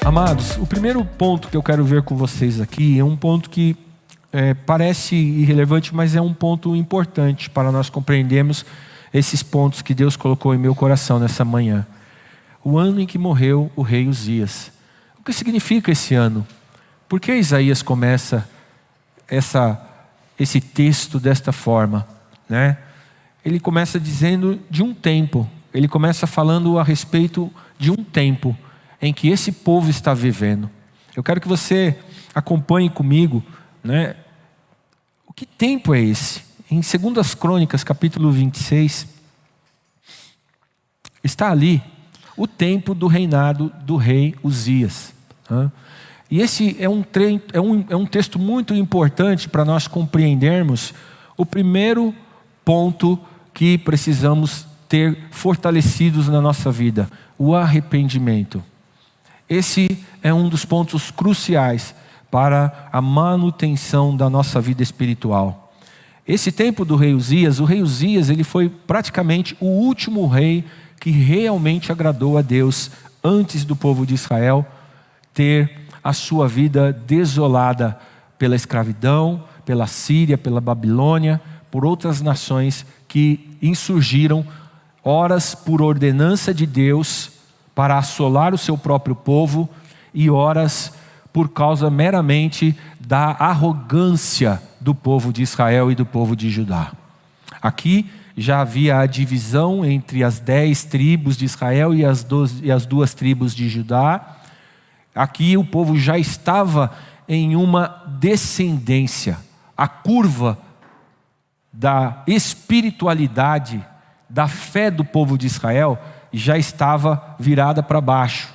Amados, o primeiro ponto que eu quero ver com vocês aqui é um ponto que parece irrelevante, mas é um ponto importante para nós compreendermos esses pontos que Deus colocou em meu coração nessa manhã. O ano em que morreu o rei Uzias. O que significa esse ano? Por que Isaías começa esse texto desta forma, né? Ele começa dizendo de um tempo. Ele começa falando a respeito de um tempo em que esse povo está vivendo. Eu quero que você acompanhe comigo, né? O que tempo é esse? Em 2 Crônicas, capítulo 26, está ali o tempo do reinado do rei Uzias. E esse é um texto muito importante para nós compreendermos o primeiro ponto que precisamos ter fortalecidos na nossa vida: o arrependimento. Esse é um dos pontos cruciais para a manutenção da nossa vida espiritual. Esse tempo do rei Uzias, o rei Uzias, ele foi praticamente o último rei que realmente agradou a Deus antes do povo de Israel ter a sua vida desolada pela escravidão, pela Síria, pela Babilônia, por outras nações que insurgiram, horas por ordenança de Deus, para assolar o seu próprio povo, e horas por causa meramente da arrogância do povo de Israel e do povo de Judá. Aqui já havia a divisão entre as 10 tribos de Israel e as 2 tribos de Judá. Aqui o povo já estava em uma descendência. A curva da espiritualidade, da fé do povo de Israel, já estava virada para baixo.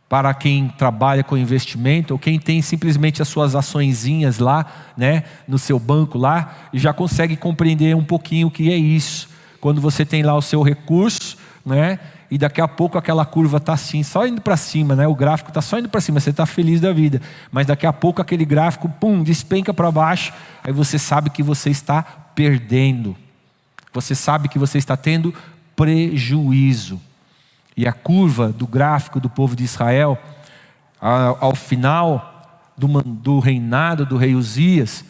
Para quem trabalha com investimento, ou quem tem simplesmente as suas açõezinhas lá, né, no seu banco lá, já consegue compreender um pouquinho o que é isso. Quando você tem lá o seu recurso, né, e daqui a pouco aquela curva está assim, só indo para cima, né, o gráfico está só indo para cima, você está feliz da vida. Mas daqui a pouco aquele gráfico, despenca para baixo, aí você sabe que você está perdendo. Você sabe que você está tendo prejuízo. E a curva do gráfico do povo de Israel, ao final do reinado do rei Uzias,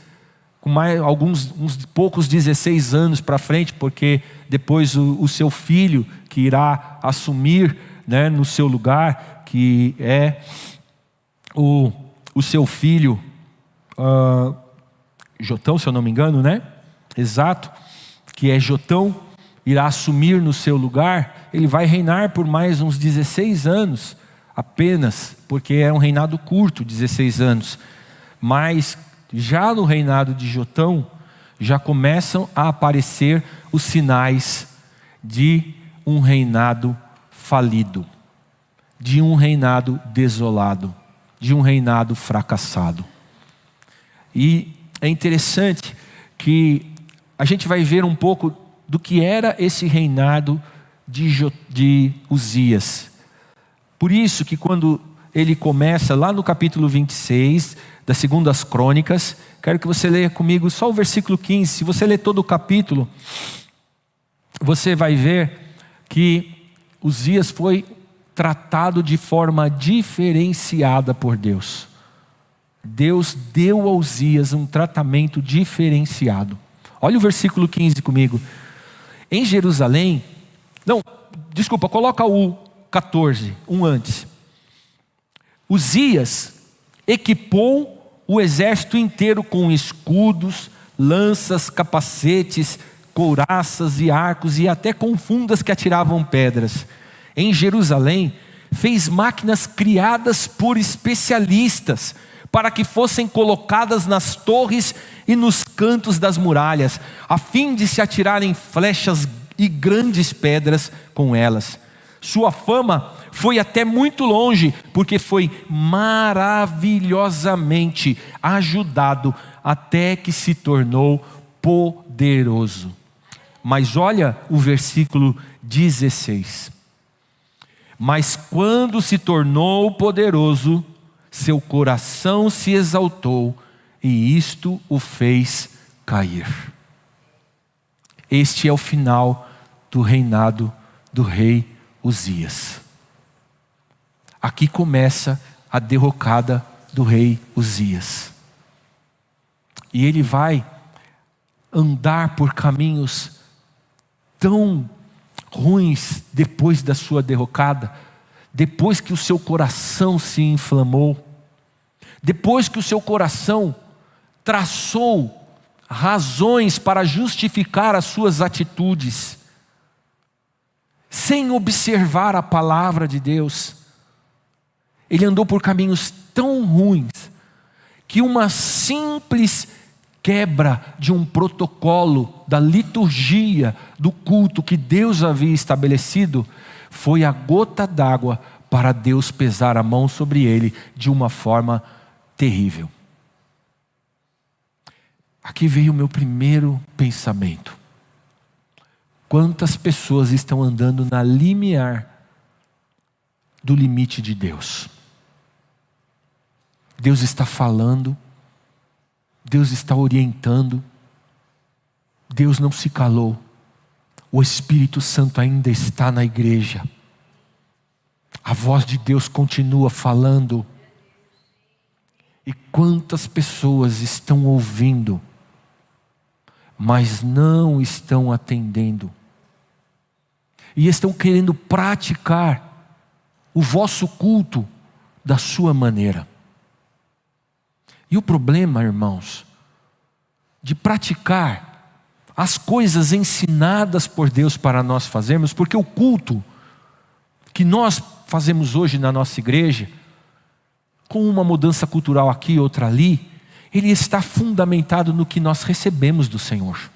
com mais uns poucos 16 anos para frente, porque depois o seu filho, que irá assumir, né, no seu lugar, que é o seu filho Jotão, se eu não me engano, né? Exato, que é Jotão, irá assumir no seu lugar. Ele vai reinar por mais uns 16 anos apenas, porque é um reinado curto, 16 anos. Mas já no reinado de Jotão, já começam a aparecer os sinais de um reinado falido, de um reinado desolado, de um reinado fracassado. E é interessante que a gente vai ver um pouco do que era esse reinado de Uzias. Por isso que quando ele começa lá no capítulo 26 das 2 Crônicas, quero que você leia comigo só o versículo 15. Se você ler todo o capítulo, você vai ver que Uzias foi tratado de forma diferenciada por Deus. Deus deu a Uzias um tratamento diferenciado. Olha o versículo 15 comigo. Em Jerusalém, coloca o 14, antes. Uzias equipou o exército inteiro com escudos, lanças, capacetes, couraças e arcos, e até com fundas que atiravam pedras. Em Jerusalém, fez máquinas criadas por especialistas, para que fossem colocadas nas torres e nos cantos das muralhas, a fim de se atirarem flechas e grandes pedras com elas. Sua fama foi até muito longe, porque foi maravilhosamente ajudado até que se tornou poderoso. Mas olha o versículo 16. Mas quando se tornou poderoso, seu coração se exaltou, e isto o fez cair. Este é o final do reinado do rei Uzias. Aqui começa a derrocada do rei Uzias. E ele vai andar por caminhos tão ruins depois da sua derrocada, depois que o seu coração se inflamou, depois que o seu coração traçou razões para justificar as suas atitudes, sem observar a palavra de Deus. Ele andou por caminhos tão ruins, que uma simples quebra de um protocolo da liturgia do culto que Deus havia estabelecido, foi a gota d'água para Deus pesar a mão sobre ele de uma forma terrível. Aqui veio o meu primeiro pensamento. Quantas pessoas estão andando na limiar do limite de Deus? Deus está falando, Deus está orientando, Deus não se calou, o Espírito Santo ainda está na igreja, a voz de Deus continua falando, e quantas pessoas estão ouvindo, mas não estão atendendo, e estão querendo praticar o vosso culto da sua maneira. E o problema, irmãos, de praticar as coisas ensinadas por Deus para nós fazermos, porque o culto que nós fazemos hoje na nossa igreja, com uma mudança cultural aqui e outra ali, ele está fundamentado no que nós recebemos do Senhor.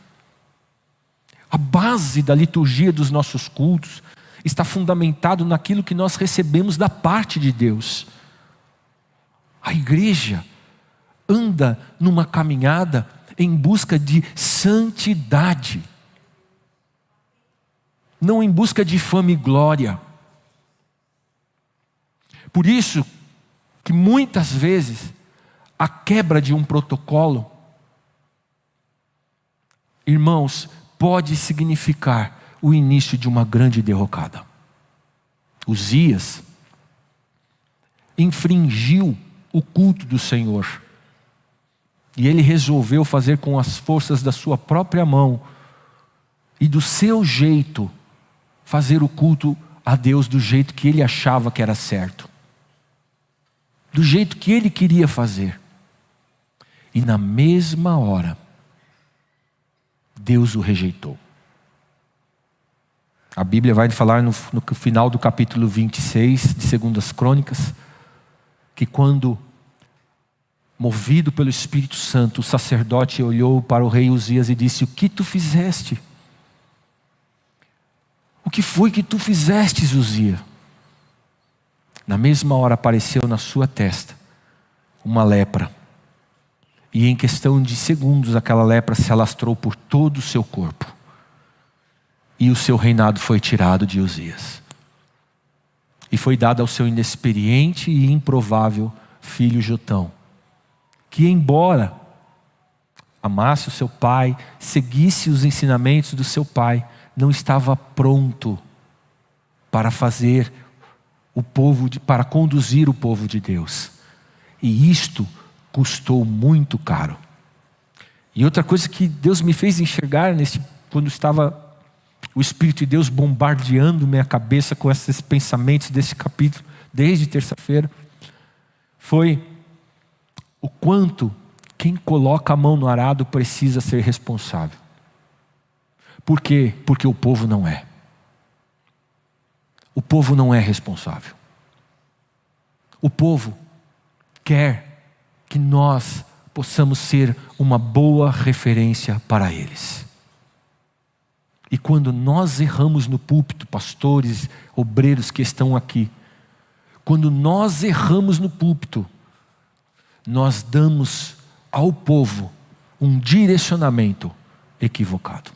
A base da liturgia dos nossos cultos está fundamentado naquilo que nós recebemos da parte de Deus. A igreja anda numa caminhada em busca de santidade, não em busca de fama e glória. Por isso que muitas vezes a quebra de um protocolo, irmãos, pode significar o início de uma grande derrocada. Uzias infringiu o culto do Senhor. E ele resolveu fazer com as forças da sua própria mão e do seu jeito, fazer o culto a Deus do jeito que ele achava que era certo. Do jeito que ele queria fazer. E na mesma hora, Deus o rejeitou. A Bíblia vai falar no final do capítulo 26 de 2 Crônicas, que quando, movido pelo Espírito Santo, o sacerdote olhou para o rei Uzias e disse: o que tu fizeste? O que foi que tu fizeste, Uzias? Na mesma hora apareceu na sua testa uma lepra. E em questão de segundos aquela lepra se alastrou por todo o seu corpo. E o seu reinado foi tirado de Uzias. E foi dado ao seu inexperiente e improvável filho Jotão, que embora amasse o seu pai, seguisse os ensinamentos do seu pai, não estava pronto para fazer para conduzir o povo de Deus. E isto custou muito caro. E outra coisa que Deus me fez enxergar quando estava o Espírito de Deus bombardeando minha cabeça com esses pensamentos desse capítulo, desde terça-feira, foi o quanto quem coloca a mão no arado precisa ser responsável. Por quê? Porque o povo não é. O povo não é responsável. O povo quer que nós possamos ser uma boa referência para eles. E quando nós erramos no púlpito, pastores, obreiros que estão aqui, quando nós erramos no púlpito, nós damos ao povo um direcionamento equivocado.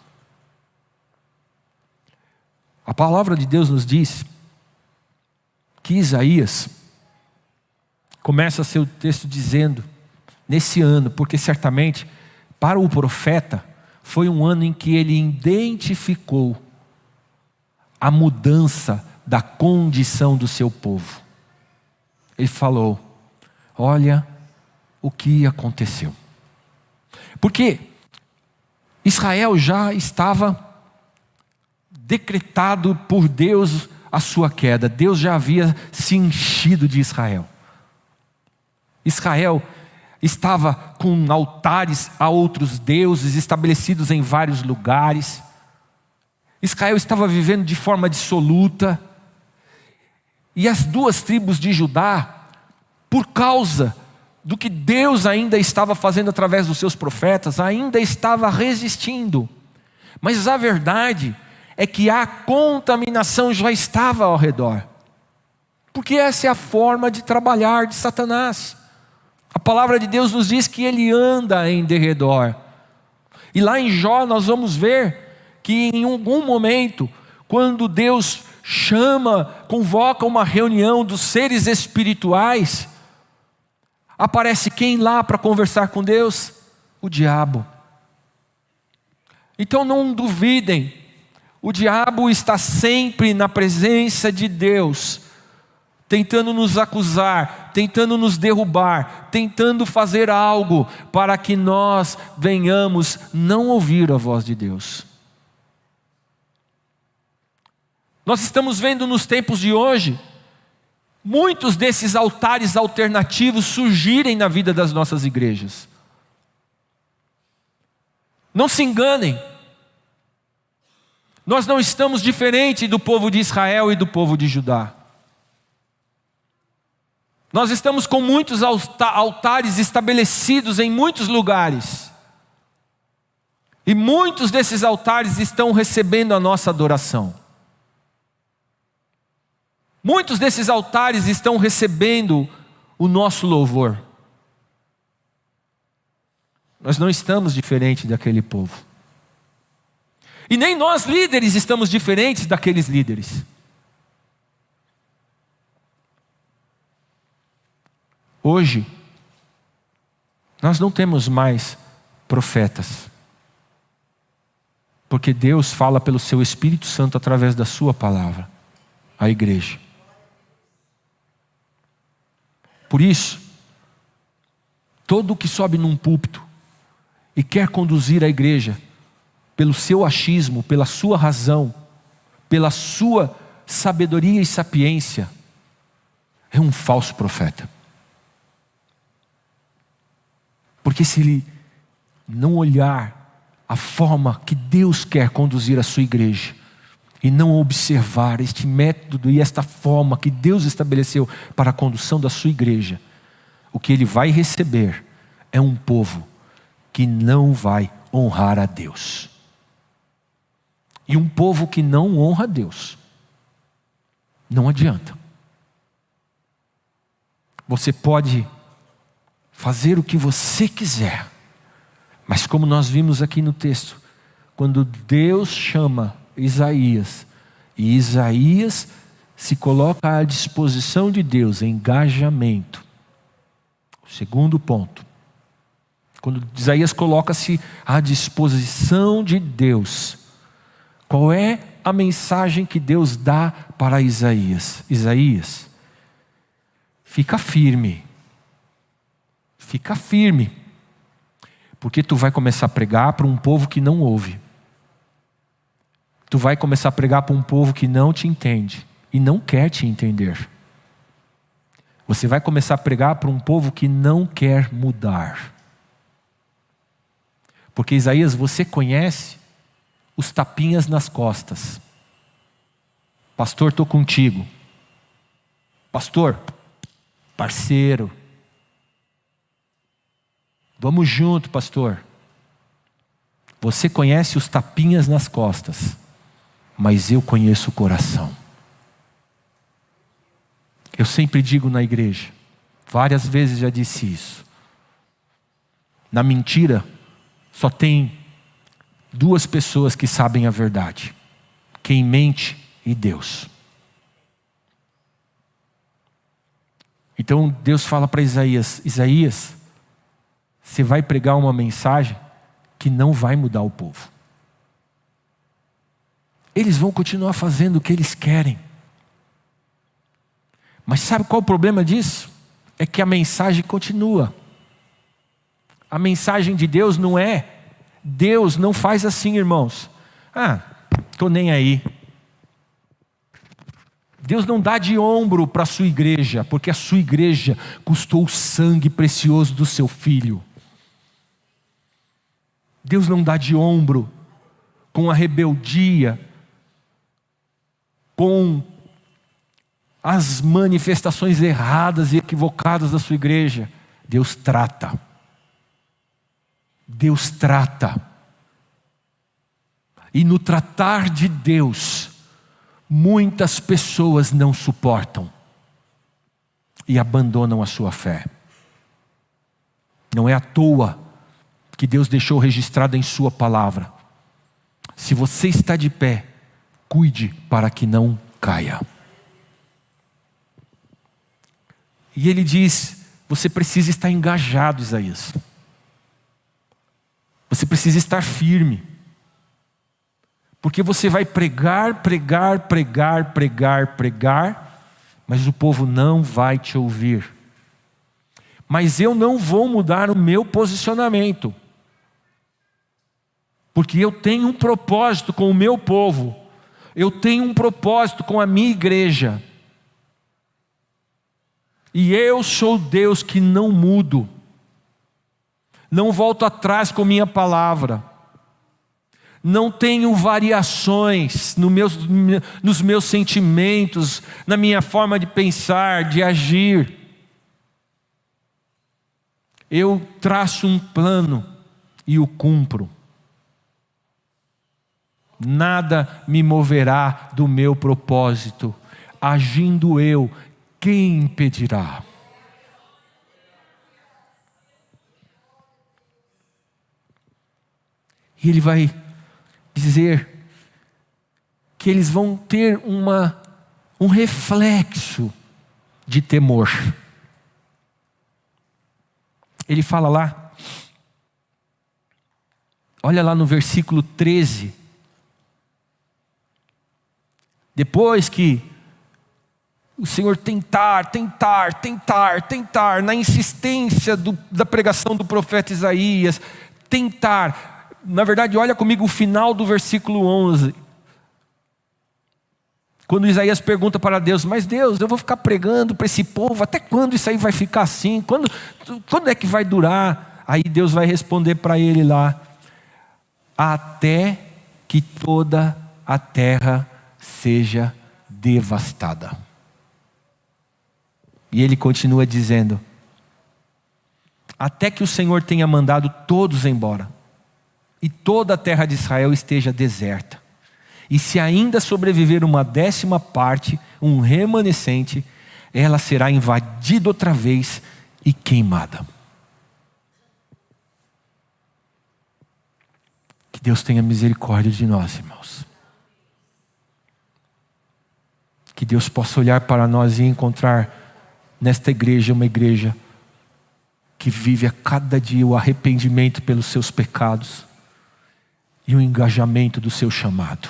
A palavra de Deus nos diz que Isaías começa seu texto dizendo, nesse ano, porque certamente para o profeta foi um ano em que ele identificou a mudança da condição do seu povo. ele falou: olha o que aconteceu. Porque Israel já estava decretado por Deus a sua queda. Deus já havia se enchido de Israel. Israel estava com altares a outros deuses estabelecidos em vários lugares. Israel estava vivendo de forma dissoluta. E as duas tribos de Judá, por causa do que Deus ainda estava fazendo através dos seus profetas, ainda estava resistindo. Mas a verdade é que a contaminação já estava ao redor. Porque essa é a forma de trabalhar de Satanás. A palavra de Deus nos diz que ele anda em derredor. E lá em Jó nós vamos ver que em algum momento, quando Deus convoca uma reunião dos seres espirituais, aparece quem lá para conversar com Deus? O diabo. Então não duvidem, o diabo está sempre na presença de Deus, tentando nos acusar, tentando nos derrubar, tentando fazer algo para que nós venhamos não ouvir a voz de Deus. Nós estamos vendo nos tempos de hoje muitos desses altares alternativos surgirem na vida das nossas igrejas. Não se enganem, nós não estamos diferente do povo de Israel e do povo de Judá. Nós estamos com muitos altares estabelecidos em muitos lugares. E muitos desses altares estão recebendo a nossa adoração. Muitos desses altares estão recebendo o nosso louvor. Nós não estamos diferentes daquele povo. E nem nós líderes estamos diferentes daqueles líderes. Hoje, nós não temos mais profetas. Porque Deus fala pelo seu Espírito Santo através da sua palavra, à igreja. Por isso, todo que sobe num púlpito e quer conduzir a igreja pelo seu achismo, pela sua razão, pela sua sabedoria e sapiência, é um falso profeta. Porque se ele não olhar a forma que Deus quer conduzir a sua igreja, e não observar este método e esta forma que Deus estabeleceu para a condução da sua igreja, o que ele vai receber é um povo que não vai honrar a Deus. E um povo que não honra a Deus, não adianta. Você pode fazer o que você quiser, mas como nós vimos aqui no texto, quando Deus chama Isaías, e Isaías se coloca à disposição de Deus, engajamento. O segundo ponto, quando Isaías coloca-se à disposição de Deus, qual é a mensagem que Deus dá para Isaías? Isaías, fica firme, porque tu vai começar a pregar para um povo que não ouve. Tu vai começar a pregar para um povo que não te entende e não quer te entender. Você vai começar a pregar para um povo que não quer mudar. Porque Isaías, você conhece os tapinhas nas costas. Pastor, estou contigo. Pastor, parceiro. Vamos junto, pastor. Você conhece os tapinhas nas costas, mas eu conheço o coração. Eu sempre digo na igreja, várias vezes já disse isso. Na mentira, só tem duas pessoas que sabem a verdade: quem mente e Deus. Então Deus fala para Isaías: Isaías, você vai pregar uma mensagem que não vai mudar o povo. Eles vão continuar fazendo o que eles querem. Mas sabe qual o problema disso? é que a mensagem continua. A mensagem de Deus não é, Deus não faz assim, irmãos. Estou nem aí. Deus não dá de ombro para a sua igreja, porque a sua igreja custou o sangue precioso do seu filho. Deus não dá de ombro com a rebeldia, com as manifestações erradas e equivocadas da sua igreja. Deus trata. Deus trata. E no tratar de Deus, muitas pessoas não suportam e abandonam a sua fé. Não é à toa que Deus deixou registrado em sua palavra: se você está de pé, cuide para que não caia. E ele diz: você precisa estar engajado, Isaías. Você precisa estar firme. Porque você vai pregar, mas o povo não vai te ouvir. Mas eu não vou mudar o meu posicionamento. Porque eu tenho um propósito com o meu povo. Eu tenho um propósito com a minha igreja. E eu sou Deus que não mudo. Não volto atrás com minha palavra. Não tenho variações nos meus sentimentos, na minha forma de pensar, de agir. Eu traço um plano e o cumpro. Nada me moverá do meu propósito. Agindo eu, quem impedirá? E ele vai dizer que eles vão ter um reflexo de temor. Ele fala lá, olha lá no versículo 13. Depois que o Senhor tentar, na insistência da pregação do profeta Isaías, tentar, na verdade, olha comigo o final do versículo 11, quando Isaías pergunta para Deus: mas Deus, eu vou ficar pregando para esse povo, até quando isso aí vai ficar assim? Quando é que vai durar? Aí Deus vai responder para ele lá: até que toda a terra seja devastada. E ele continua dizendo: até que o Senhor tenha mandado todos embora, e toda a terra de Israel esteja deserta. E se ainda sobreviver uma 10ª parte, um remanescente, ela será invadida outra vez e queimada. Que Deus tenha misericórdia de nós, irmãos. Que Deus possa olhar para nós e encontrar nesta igreja uma igreja que vive a cada dia o arrependimento pelos seus pecados e o engajamento do seu chamado.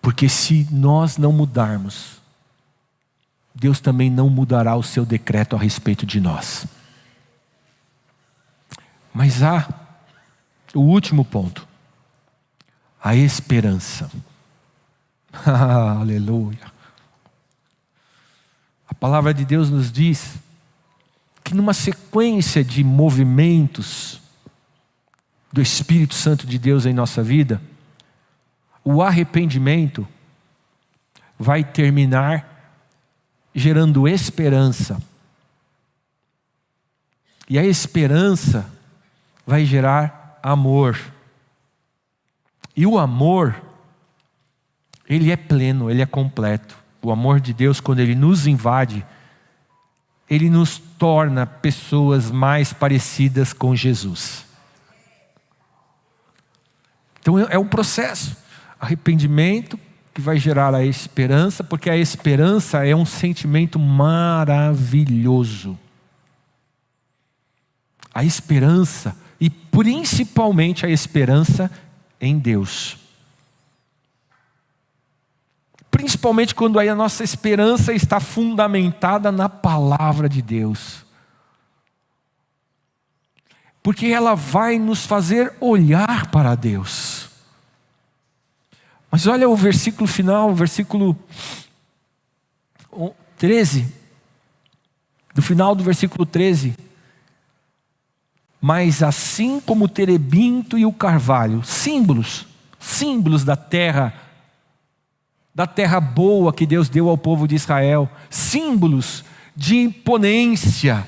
Porque se nós não mudarmos, Deus também não mudará o seu decreto a respeito de nós. Mas há o último ponto: a esperança. Aleluia. A palavra de Deus nos diz que numa sequência de movimentos do Espírito Santo de Deus em nossa vida, o arrependimento vai terminar gerando esperança. E a esperança vai gerar amor. E o amor, ele é pleno, ele é completo. O amor de Deus, quando ele nos invade, ele nos torna pessoas mais parecidas com Jesus. Então é um processo. Arrependimento que vai gerar a esperança, porque a esperança é um sentimento maravilhoso. A esperança, e principalmente a esperança em Deus. principalmente quando aí a nossa esperança está fundamentada na palavra de Deus. Porque ela vai nos fazer olhar para Deus. Mas olha o versículo final, o versículo 13. Do final do versículo 13. Mas assim como o terebinto e o carvalho, símbolos da terra boa que Deus deu ao povo de Israel, símbolos de imponência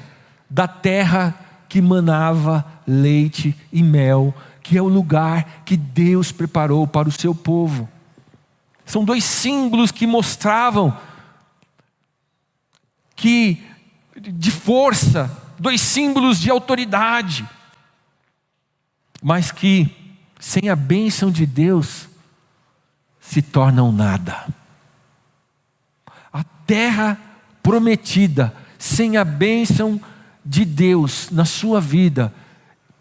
da terra que manava leite e mel, que é o lugar que Deus preparou para o seu povo. São dois símbolos que mostravam que de força, dois símbolos de autoridade, mas que sem a bênção de Deus se tornam nada. A terra prometida, sem a bênção de Deus na sua vida,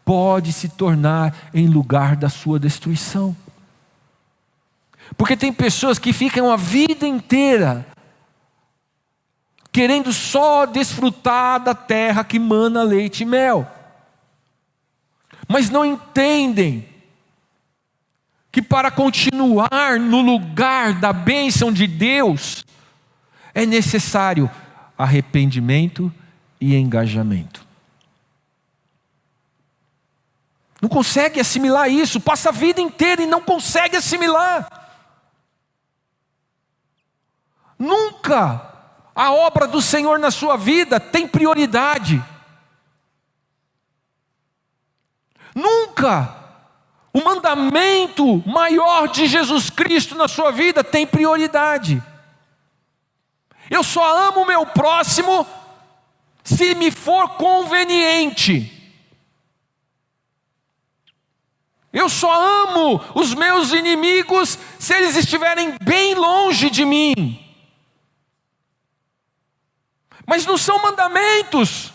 pode se tornar em lugar da sua destruição. Porque tem pessoas que ficam a vida inteira querendo só desfrutar da terra que mana leite e mel, mas não entendem que para continuar no lugar da bênção de Deus, é necessário arrependimento e engajamento. Não consegue assimilar isso, passa a vida inteira e não consegue assimilar. Nunca a obra do Senhor na sua vida tem prioridade. Nunca o mandamento maior de Jesus Cristo na sua vida tem prioridade. Eu só amo o meu próximo se me for conveniente. Eu só amo os meus inimigos se eles estiverem bem longe de mim. Mas não são mandamentos,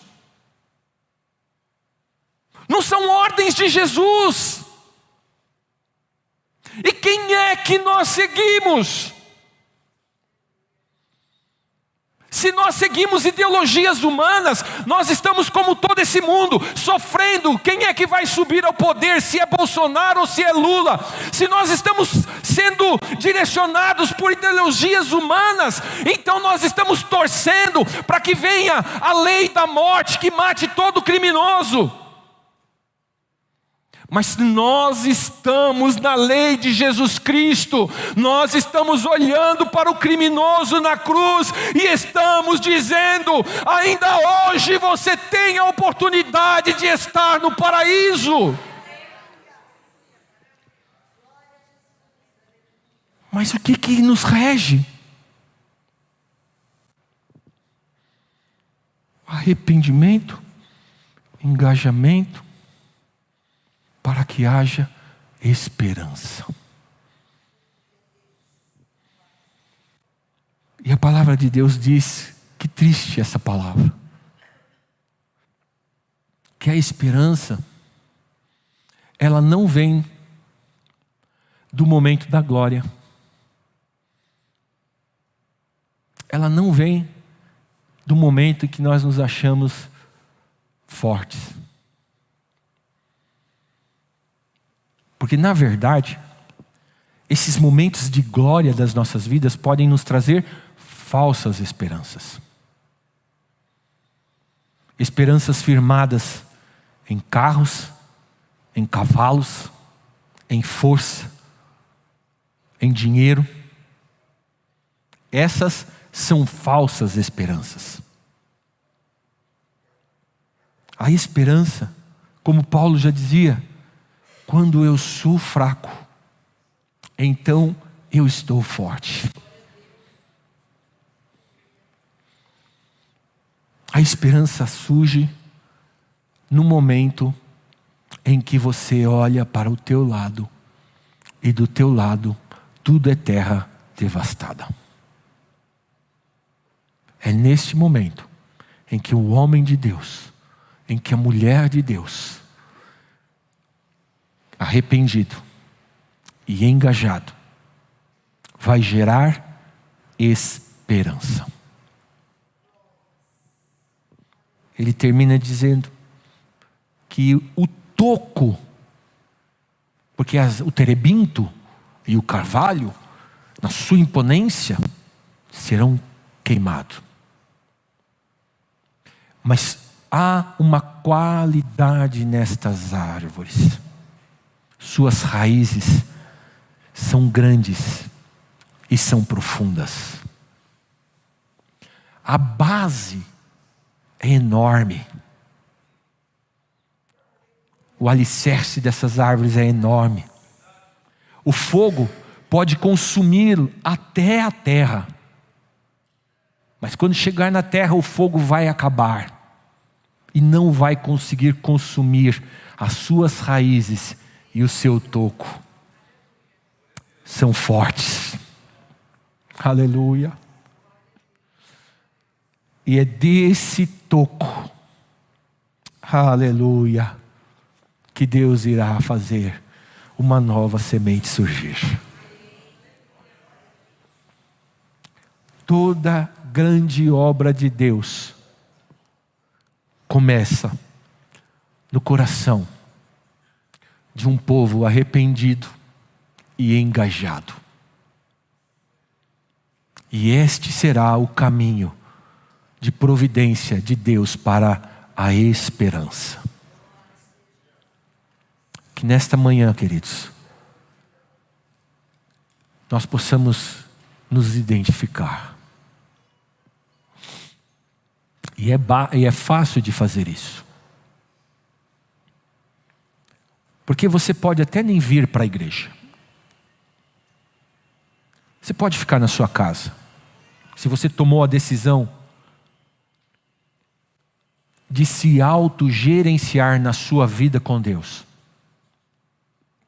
não são ordens de Jesus. E quem é que nós seguimos? Se nós seguimos ideologias humanas, nós estamos como todo esse mundo, sofrendo. Quem é que vai subir ao poder? Se é Bolsonaro ou se é Lula? Se nós estamos sendo direcionados por ideologias humanas, então nós estamos torcendo para que venha a lei da morte, que mate todo criminoso. Mas se nós estamos na lei de Jesus Cristo, nós estamos olhando para o criminoso na cruz e estamos dizendo: ainda hoje você tem a oportunidade de estar no paraíso. Mas o que nos rege? Arrependimento, engajamento, para que haja esperança. E a palavra de Deus diz, que triste essa palavra, que a esperança, ela não vem do momento da glória, ela não vem do momento em que nós nos achamos fortes. Porque, na verdade, esses momentos de glória das nossas vidas podem nos trazer falsas esperanças. Esperanças firmadas em carros, em cavalos, em força, em dinheiro. Essas são falsas esperanças. A esperança, como Paulo já dizia, quando eu sou fraco, então eu estou forte. A esperança surge no momento em que você olha para o teu lado e do teu lado tudo é terra devastada. É neste momento em que o homem de Deus, em que a mulher de Deus, arrependido e engajado, vai gerar esperança. Ele termina dizendo que o toco, porque o terebinto e o carvalho, na sua imponência, serão queimados. Mas há uma qualidade nestas árvores. Suas raízes são grandes e são profundas. A base é enorme. O alicerce dessas árvores é enorme. O fogo pode consumir até a terra. Mas quando chegar na terra, o fogo vai acabar. E não vai conseguir consumir as suas raízes e o seu toco. São fortes. Aleluia. E é desse toco, aleluia, que Deus irá fazer uma nova semente surgir. Toda grande obra de Deus começa no coração de um povo arrependido e engajado. E este será o caminho de providência de Deus para a esperança. Que nesta manhã, queridos, nós possamos nos identificar. E é fácil de fazer isso. Porque você pode até nem vir para a igreja. Você pode ficar na sua casa. Se você tomou a decisão de se autogerenciar na sua vida com Deus,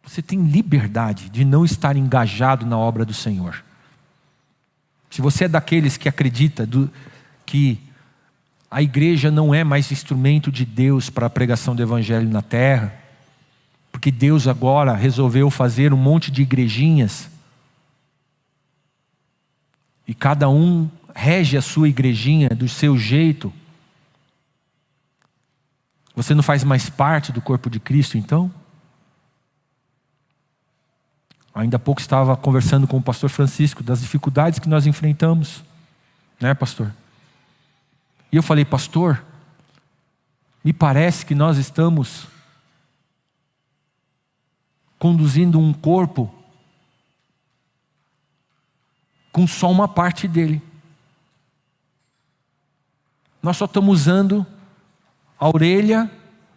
você tem liberdade de não estar engajado na obra do Senhor. Se você é daqueles que acredita que a igreja não é mais instrumento de Deus para a pregação do evangelho na terra, porque Deus agora resolveu fazer um monte de igrejinhas, e cada um rege a sua igrejinha do seu jeito, você não faz mais parte do corpo de Cristo, então? Ainda há pouco estava conversando com o pastor Francisco das dificuldades que nós enfrentamos, né, pastor? E eu falei, pastor, me parece que nós estamos conduzindo um corpo com só uma parte dele. Nós só estamos usando a orelha,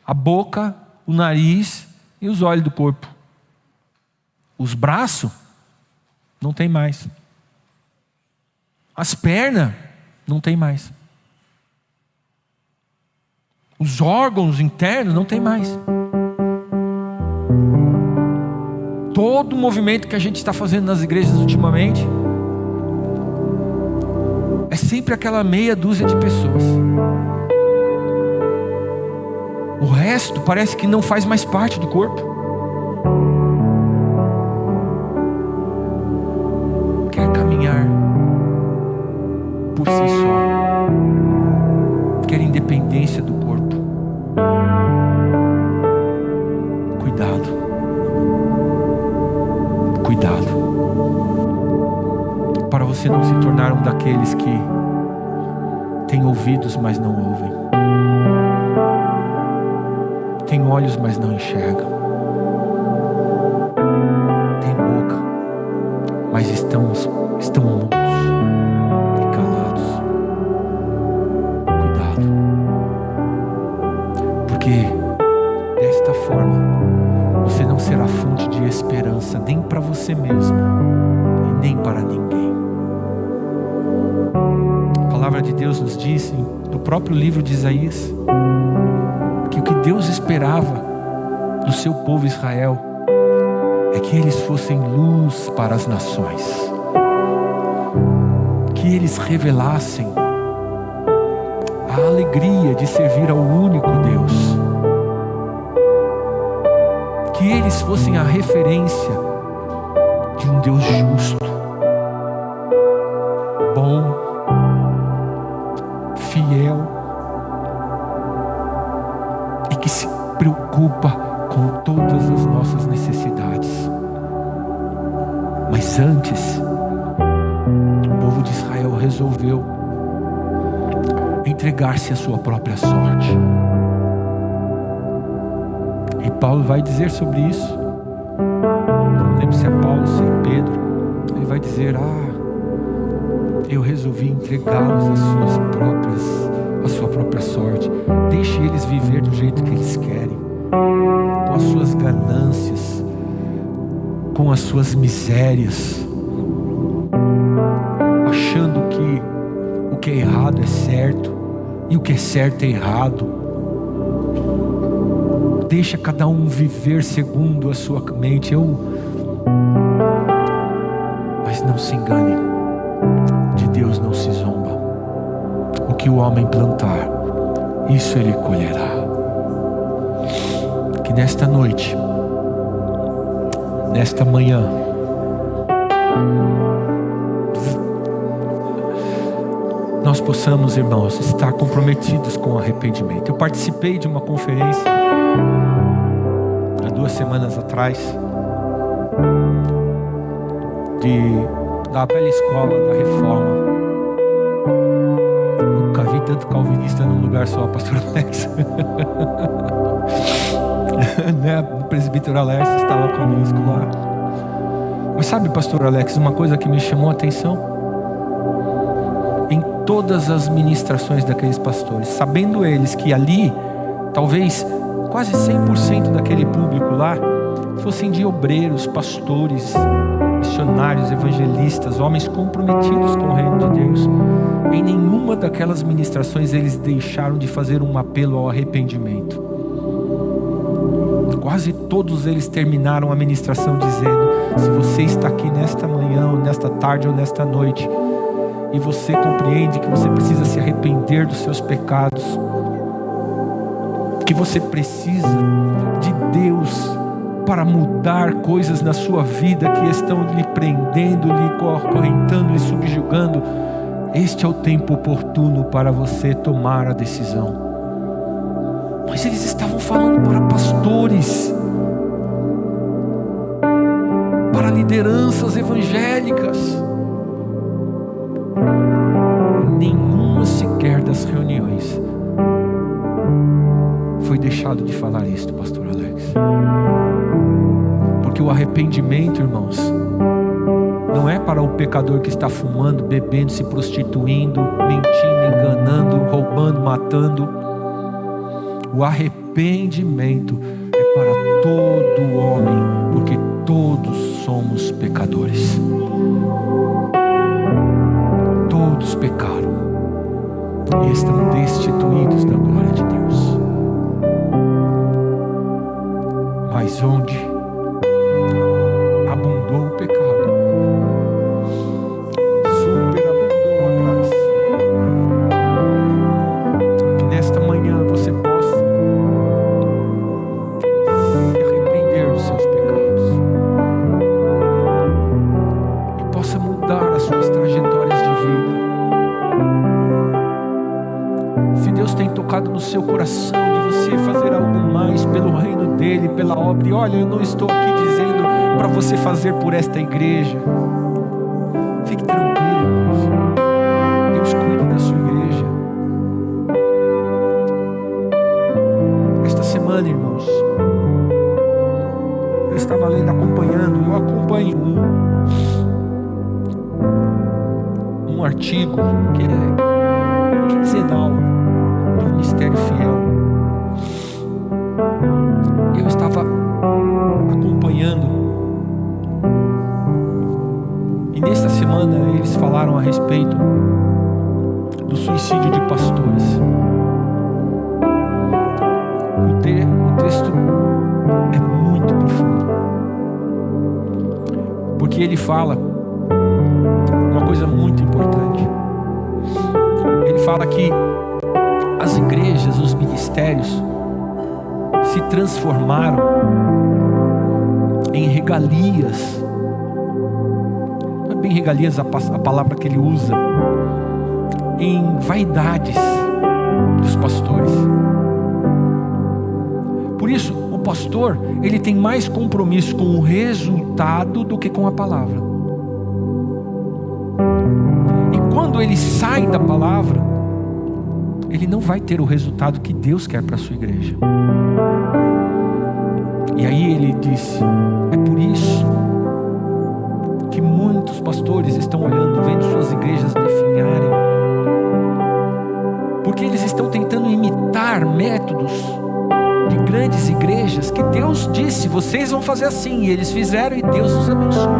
a boca, o nariz e os olhos do corpo. Os braços, não tem mais. As pernas, não tem mais. Os órgãos internos, não tem mais. Todo o movimento que a gente está fazendo nas igrejas ultimamente é sempre aquela meia dúzia de pessoas. O resto parece que não faz mais parte do corpo. Quer caminhar por si só. Quer independência do corpo. Cuidado. Cuidado. Para você não se tornar um daqueles que tem ouvidos, mas não ouvem. Tem olhos, mas não enxergam. Tem boca, mas estão mudos e calados. Cuidado. Porque desta forma você não será fonte de esperança nem para você mesmo e nem para ninguém. A palavra de Deus nos diz no próprio livro de Isaías que o que Deus esperava do seu povo Israel é que eles fossem luz para as nações, que eles revelassem a alegria de servir ao único Deus, que eles fossem a referência de um Deus justo, Mas antes, o povo de Israel resolveu entregar-se à sua própria sorte. E Paulo vai dizer sobre isso. Não lembro se é Paulo, se é Pedro. Ele vai dizer: eu resolvi entregá-los à sua própria sorte. Deixe eles viver do jeito que eles querem, com as suas ganâncias, com as suas misérias, achando que o que é errado é certo e o que é certo é errado. Deixa cada um viver segundo a sua mente. Mas não se engane, de Deus não se zomba. O que o homem plantar, isso ele colherá. Que nesta noite, nesta manhã, nós possamos, irmãos, estar comprometidos com o arrependimento. Eu participei de uma conferência há 2 semanas atrás, da velha escola da Reforma. Nunca vi tanto calvinista num lugar só, pastor Alex. Né? O presbítero Alex estava conosco lá. Mas sabe, pastor Alex, uma coisa que me chamou a atenção? Em todas as ministrações daqueles pastores, sabendo eles que ali, talvez quase 100% daquele público lá fossem de obreiros, pastores, missionários, evangelistas, homens comprometidos com o reino de Deus, em nenhuma daquelas ministrações eles deixaram de fazer um apelo ao arrependimento. Quase todos eles terminaram a ministração dizendo: se você está aqui nesta manhã, ou nesta tarde, ou nesta noite, e você compreende que você precisa se arrepender dos seus pecados, que você precisa de Deus para mudar coisas na sua vida que estão lhe prendendo, lhe acorrentando, lhe subjugando, este é o tempo oportuno para você tomar a decisão. Mas eles estavam falando para pastores, para lideranças evangélicas. Nenhuma sequer das reuniões foi deixado de falar isto, pastor Alex. Porque o arrependimento, irmãos, não é para o pecador que está fumando, bebendo, se prostituindo, mentindo, enganando, roubando, matando. O arrependimento é para todo homem, porque todos somos pecadores. Todos pecaram e estão destituídos da glória de Deus. Mas onde abundou o pecado, superabundou a graça. Que nesta manhã você possa se arrepender dos seus pecados e possa mudar as suas trajetórias de vida. Se Deus tem tocado no seu coração de você fazer algo mais pelo reino dele, pela obra, e olha, eu não estou aqui dizendo para você fazer por esta igreja. Fique tranquilo, irmãos. Deus cuida da sua igreja. Esta semana, irmãos, eu estava lendo, eu acompanho um artigo que é quinzenal do Ministério Fiel. Eu estava acompanhando, e nesta semana eles falaram a respeito do suicídio de pastores. O texto é muito profundo, porque ele fala uma coisa muito importante. Ele fala que as igrejas, os ministérios se transformaram em regalias. Não é bem regalias a palavra que ele usa, em vaidades dos pastores. Por isso, o pastor, ele tem mais compromisso com o resultado do que com a palavra. quando ele sai da palavra, ele não vai ter o resultado que Deus quer para a sua igreja. E aí ele disse: é por isso que muitos pastores estão olhando, vendo suas igrejas definharem, porque eles estão tentando imitar métodos de grandes igrejas que Deus disse: vocês vão fazer assim, e eles fizeram, e Deus os abençoou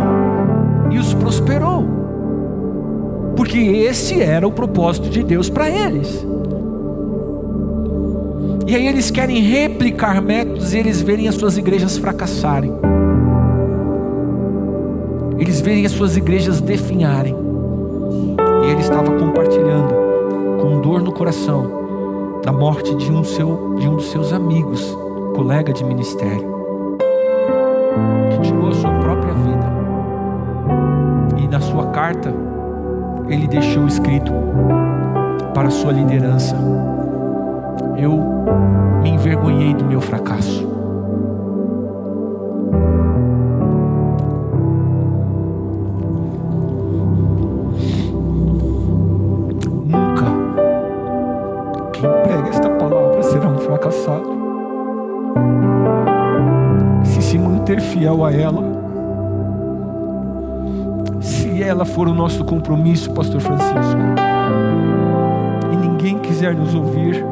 e os prosperou, porque esse era o propósito de Deus para eles. E aí eles querem replicar métodos, e eles verem as suas igrejas fracassarem, eles verem as suas igrejas definharem. E ele estava compartilhando, com dor no coração, da morte de um dos seus amigos, colega de ministério, que tirou a sua própria vida. E na sua carta ele deixou escrito para a sua liderança: eu me envergonhei do meu fracasso. Nunca quem prega esta palavra será um fracassado, se manter fiel a ela. Se ela for o nosso compromisso, Pastor Francisco, e ninguém quiser nos ouvir,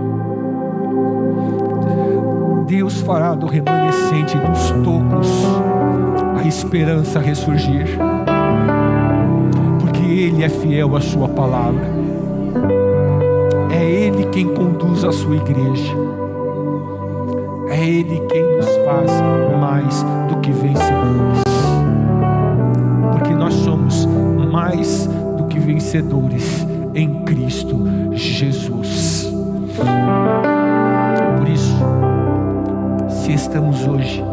Deus fará do remanescente dos tocos a esperança ressurgir, porque Ele é fiel à sua palavra. É Ele quem conduz a sua igreja, é Ele quem nos faz mais do que vencedores, porque nós somos mais do que vencedores em Cristo Jesus. Por isso, se estamos hoje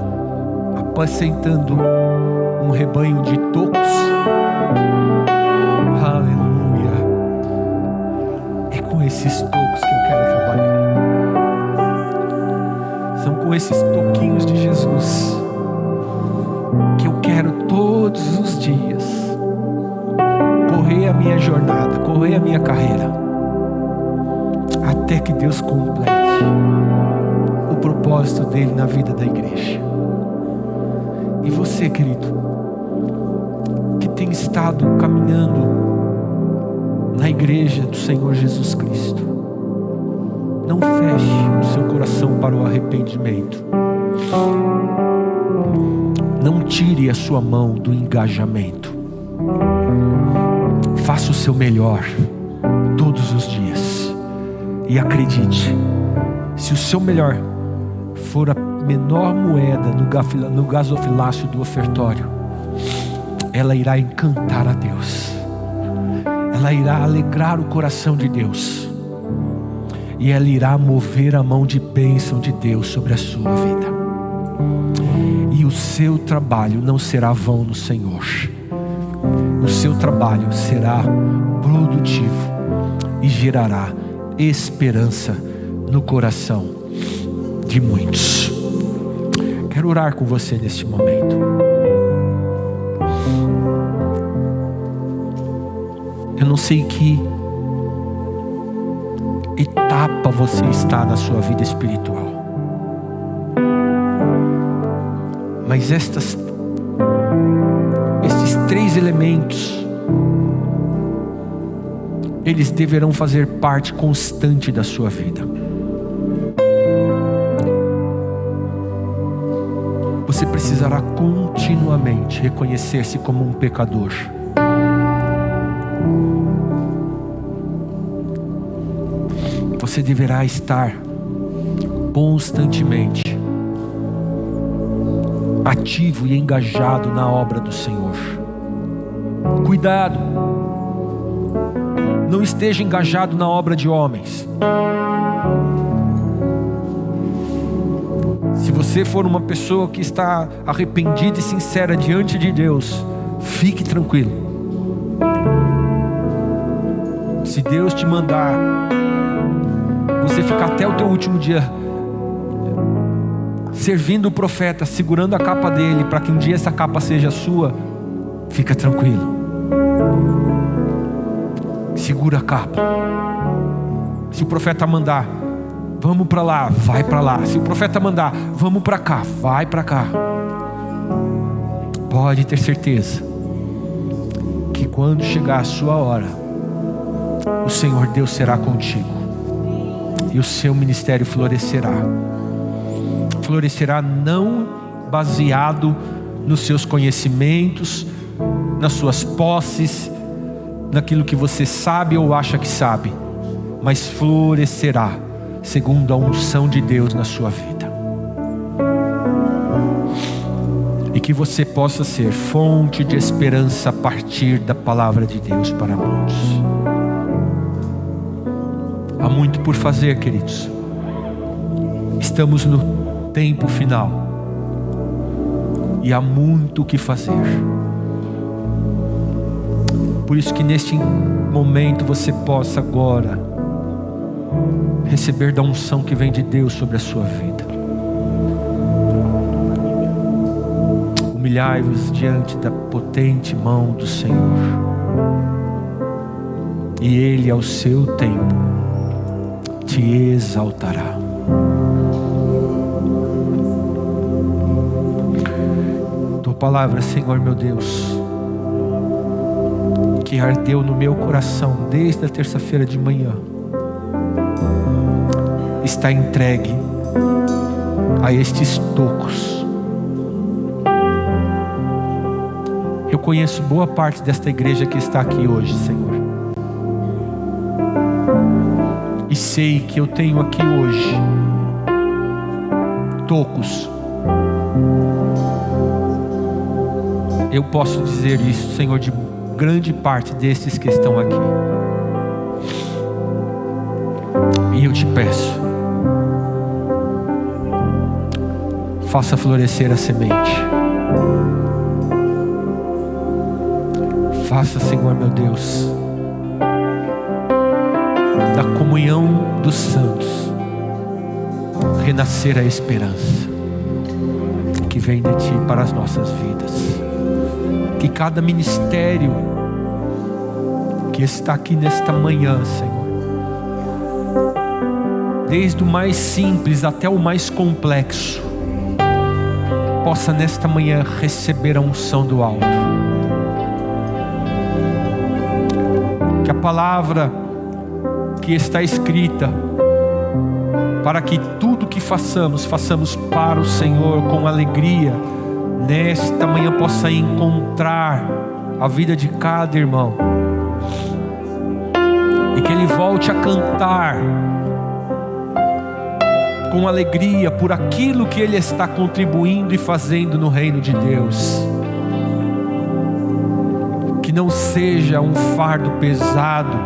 apacentando um rebanho de tocos, aleluia, é com esses tocos que eu quero trabalhar. São com esses toquinhos de Jesus que eu quero todos os dias correr a minha jornada, correr a minha carreira, até que Deus complete o propósito dele na vida da igreja. E você, querido, que tem estado caminhando na igreja do Senhor Jesus Cristo, não feche o seu coração para o arrependimento. Não tire a sua mão do engajamento. Faça o seu melhor todos os dias. E acredite, se o seu melhor for a menor moeda no gasofilácio do ofertório, ela irá encantar a Deus, ela irá alegrar o coração de Deus, e ela irá mover a mão de bênção de Deus sobre a sua vida. E o seu trabalho não será vão no Senhor. O seu trabalho será produtivo e gerará esperança no coração de muitos. Quero orar com você neste momento. Eu não sei que etapa você está na sua vida espiritual, mas esses 3 elementos, eles deverão fazer parte constante da sua vida. Você precisará continuamente reconhecer-se como um pecador. Você deverá estar constantemente ativo e engajado na obra do Senhor. Cuidado, não esteja engajado na obra de homens. Se você for uma pessoa que está arrependida e sincera diante de Deus, fique tranquilo. Se Deus te mandar você ficar até o teu último dia servindo o profeta, segurando a capa dele, para que um dia essa capa seja sua, fica tranquilo. segura a capa. Se o profeta mandar, vamos para lá, vai para lá. Se o profeta mandar, vamos para cá, vai para cá. Pode ter certeza que quando chegar a sua hora, o Senhor Deus será contigo e o seu ministério florescerá. Florescerá não baseado nos seus conhecimentos, nas suas posses, naquilo que você sabe ou acha que sabe, mas florescerá segundo a unção de Deus na sua vida. E que você possa ser fonte de esperança a partir da palavra de Deus para muitos. Há muito por fazer, queridos. Estamos no tempo final e há muito o que fazer. Por isso que neste momento você possa agora receber da unção que vem de Deus sobre a sua vida. Humilhai-vos diante da potente mão do Senhor, e Ele ao seu tempo te exaltará. Tua palavra, Senhor meu Deus, que ardeu no meu coração desde a terça-feira de manhã, está entregue a estes tocos. Eu conheço boa parte desta igreja que está aqui hoje, Senhor, e sei que eu tenho aqui hoje tocos. Eu posso dizer isso, Senhor, de grande parte desses que estão aqui. E eu te peço, faça florescer a semente. Faça, Senhor meu Deus, da comunhão dos santos, renascer a esperança que vem de Ti para as nossas vidas. Que cada ministério que está aqui nesta manhã, Senhor, desde o mais simples até o mais complexo, possa nesta manhã receber a unção do alto. Que a palavra que está escrita, para que tudo que façamos para o Senhor com alegria, nesta manhã possa encontrar a vida de cada irmão, e que ele volte a cantar com alegria por aquilo que ele está contribuindo e fazendo no reino de Deus. Que não seja um fardo pesado,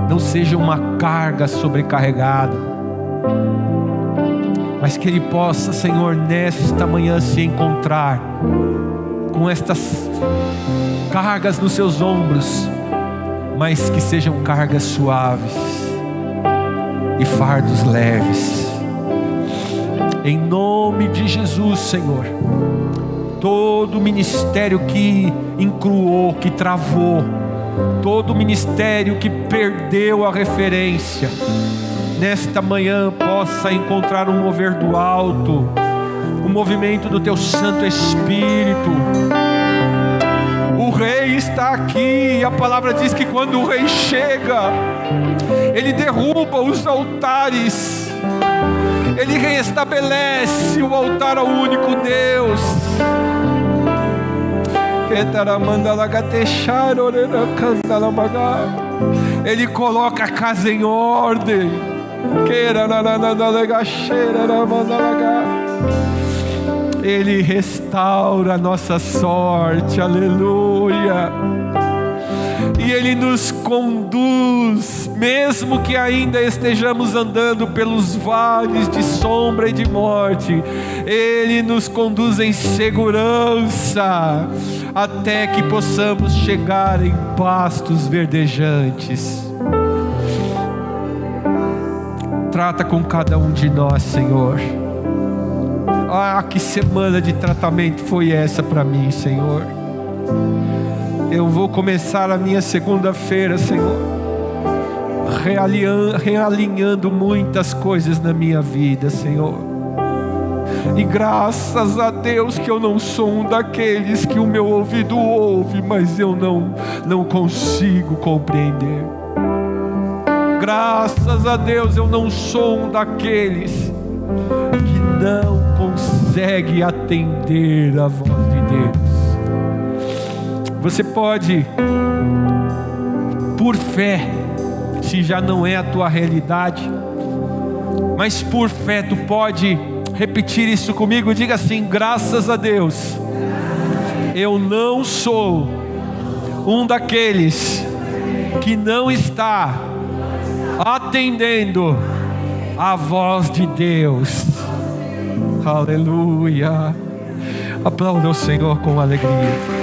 não seja uma carga sobrecarregada, mas que ele possa, Senhor, nesta manhã se encontrar com estas cargas nos seus ombros, mas que sejam cargas suaves e fardos leves. Em nome de Jesus, Senhor, todo ministério que encruou, que travou, todo ministério que perdeu a referência, nesta manhã possa encontrar um mover do alto, um movimento do Teu Santo Espírito. O Rei está aqui. A palavra diz que quando o Rei chega, Ele derruba os altares, Ele reestabelece o altar ao único Deus. Ele coloca a casa em ordem. Ele restaura a nossa sorte, aleluia. E Ele nos conduz, mesmo que ainda estejamos andando pelos vales de sombra e de morte, Ele nos conduz em segurança, até que possamos chegar em pastos verdejantes. Trata com cada um de nós, Senhor. Ah, que semana de tratamento foi essa para mim, Senhor. Eu vou começar a minha segunda-feira, Senhor, realinhando muitas coisas na minha vida, Senhor. E graças a Deus que eu não sou um daqueles que o meu ouvido ouve, mas eu não consigo compreender. Graças a Deus eu não sou um daqueles que não consegue atender a voz de Deus. Você pode, por fé, se já não é a tua realidade, mas por fé tu pode repetir isso comigo. Diga assim: graças a Deus, eu não sou um daqueles que não está atendendo a voz de Deus. Aleluia. Aplauda o Senhor com alegria.